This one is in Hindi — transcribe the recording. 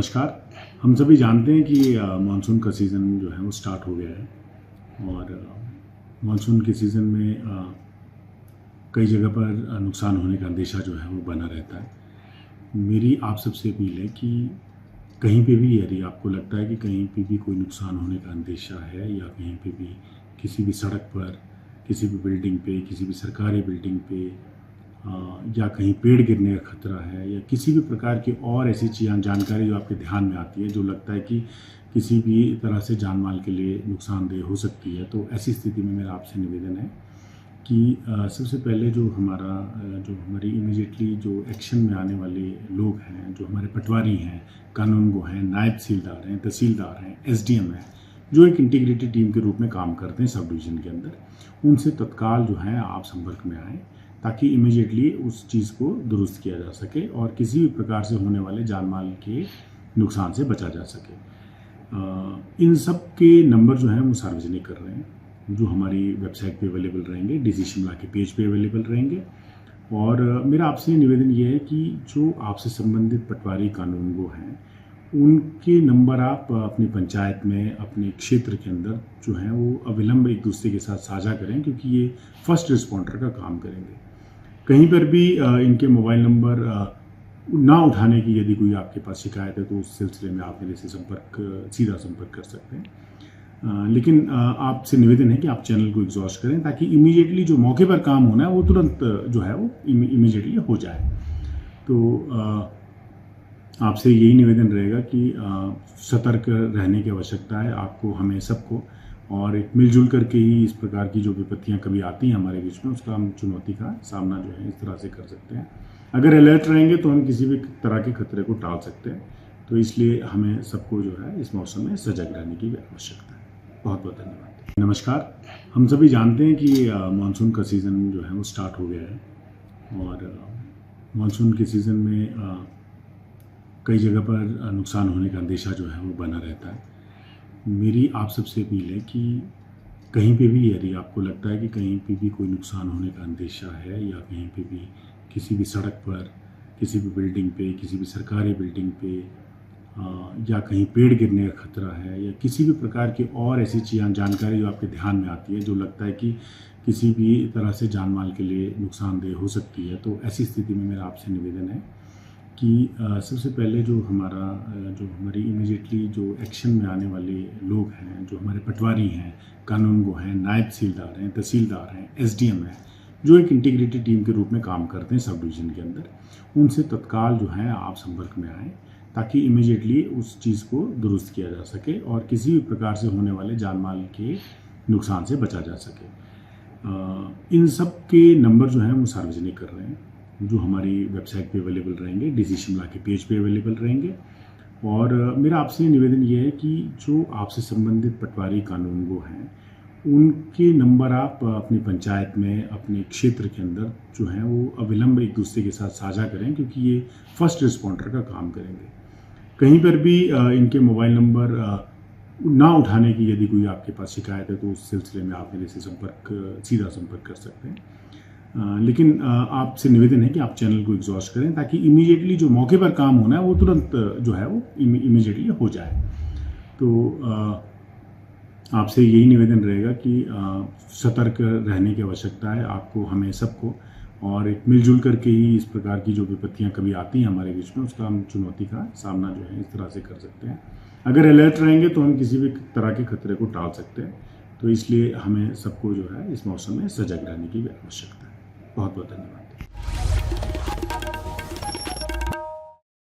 नमस्कार। हम सभी जानते हैं कि मानसून का सीज़न जो है वो स्टार्ट हो गया है और मानसून के सीज़न में कई जगह पर नुकसान होने का अंदेशा जो है वो बना रहता है। मेरी आप सबसे अपील है कि कहीं पे भी यदि आपको लगता है कि कहीं पे भी कोई नुकसान होने का अंदेशा है या कहीं पे भी किसी भी सड़क पर, किसी भी बिल्डिंग पे, किसी भी सरकारी बिल्डिंग पे या कहीं पेड़ गिरने का खतरा है या किसी भी प्रकार की और ऐसी जानकारी जो आपके ध्यान में आती है, जो लगता है कि किसी भी तरह से जान माल के लिए नुकसानदेह हो सकती है, तो ऐसी स्थिति में मेरा आपसे निवेदन है कि सबसे पहले जो हमारी इमीडिएटली जो एक्शन में आने वाले लोग हैं, जो हमारे पटवारी हैं, कानूनगो हैं, नायब तहसीलदार हैं, तहसीलदार हैं, एसडीएम हैं, जो एक इंटीग्रेटेड टीम के रूप में काम करते हैं सब डिवीज़न के अंदर, उनसे तत्काल जो है आप संपर्क में आएँ ताकि इमीडिएटली उस चीज़ को दुरुस्त किया जा सके और किसी भी प्रकार से होने वाले जान माल के नुकसान से बचा जा सके। इन सब के नंबर जो हैं वो सार्वजनिक कर रहे हैं, जो हमारी वेबसाइट पे अवेलेबल रहेंगे, डीसी शिमला के पेज पे अवेलेबल रहेंगे। और मेरा आपसे निवेदन ये है कि जो आपसे संबंधित पटवारी कानूनगो हैं, उनके नंबर आप अपनी पंचायत में, अपने क्षेत्र के अंदर जो हैं वो अविलंब एक दूसरे के साथ साझा करें, क्योंकि ये फर्स्ट रिस्पॉन्डर का काम करेंगे। कहीं पर भी इनके मोबाइल नंबर ना उठाने की यदि कोई आपके पास शिकायत है तो उस सिलसिले में आप मेरे से सीधा संपर्क कर सकते हैं। लेकिन आपसे निवेदन है कि आप चैनल को एग्जॉस्ट करें ताकि इमीडिएटली जो मौके पर काम होना है वो तुरंत जो है वो इमीडिएटली हो जाए। तो आपसे यही निवेदन रहेगा कि सतर्क रहने की आवश्यकता है आपको, हमें सबको, और एक मिलजुल करके ही इस प्रकार की जो विपत्तियां कभी आती हैं हमारे बीच में, उसका हम चुनौती का सामना जो है इस तरह से कर सकते हैं। अगर अलर्ट रहेंगे तो हम किसी भी तरह के खतरे को टाल सकते हैं। तो इसलिए हमें सबको जो है इस मौसम में सजग रहने की आवश्यकता है। बहुत बहुत धन्यवाद। नमस्कार। हम सभी जानते हैं कि मानसून का सीज़न जो है वो स्टार्ट हो गया है और मानसून के सीज़न में कई जगह पर नुकसान होने का अंदेशा जो है वो बना रहता है। मेरी आप सबसे अपील है कि कहीं पे भी यदि आपको लगता है कि कहीं पे भी कोई नुकसान होने का अंदेशा है या कहीं पे भी किसी भी सड़क पर, किसी भी बिल्डिंग पे, किसी भी सरकारी बिल्डिंग पे या कहीं पेड़ गिरने का खतरा है या किसी भी प्रकार की और ऐसी जानकारी जो आपके ध्यान में आती है, जो लगता है कि किसी भी तरह से जान माल के लिए नुकसानदेह हो सकती है, तो ऐसी स्थिति में मेरा आपसे निवेदन है कि सबसे पहले जो हमारी इमीडिएटली जो एक्शन में आने वाले लोग हैं, जो हमारे पटवारी हैं, कानूनगो हैं, नायब तहसीलदार हैं, तहसीलदार हैं, एसडीएम हैं, जो एक इंटीग्रेटेड टीम के रूप में काम करते हैं सब डिवीज़न के अंदर, उनसे तत्काल जो है आप संपर्क में आएँ ताकि इमीडिएटली उस चीज़ को दुरुस्त किया जा सके और किसी भी प्रकार से होने वाले जान माल के नुकसान से बचा जा सके। इन सब के नंबर जो हैं वो सार्वजनिक कर रहे हैं, जो हमारी वेबसाइट पे अवेलेबल रहेंगे, डीसी शिमला के पेज पे अवेलेबल रहेंगे। और मेरा आपसे निवेदन ये है कि जो आपसे संबंधित पटवारी कानूनगो हैं, उनके नंबर आप अपनी पंचायत में, अपने क्षेत्र के अंदर जो हैं वो अविलंब एक दूसरे के साथ साझा करें, क्योंकि ये फर्स्ट रिस्पॉन्डर का काम करेंगे। कहीं पर भी इनके मोबाइल नंबर ना उठाने की यदि कोई आपके पास शिकायत है तो उस सिलसिले में आप मेरे से सीधा संपर्क कर सकते हैं। लेकिन आपसे निवेदन है कि आप चैनल को एग्जॉस्ट करें ताकि इमीडिएटली जो मौके पर काम होना है वो तुरंत जो है वो इमीडिएटली हो जाए। तो आपसे यही निवेदन रहेगा कि सतर्क रहने की आवश्यकता है आपको, हमें सबको, और एक मिलजुल करके ही इस प्रकार की जो विपत्तियां कभी आती हैं हमारे बीच में, उसका हम चुनौती का सामना जो है इस तरह से कर सकते हैं। अगर अलर्ट रहेंगे तो हम किसी भी तरह के खतरे को टाल सकते हैं। तो इसलिए हमें सबको जो है इस मौसम में सजग रहने की आवश्यकता है। बहुत बहुत धन्यवाद।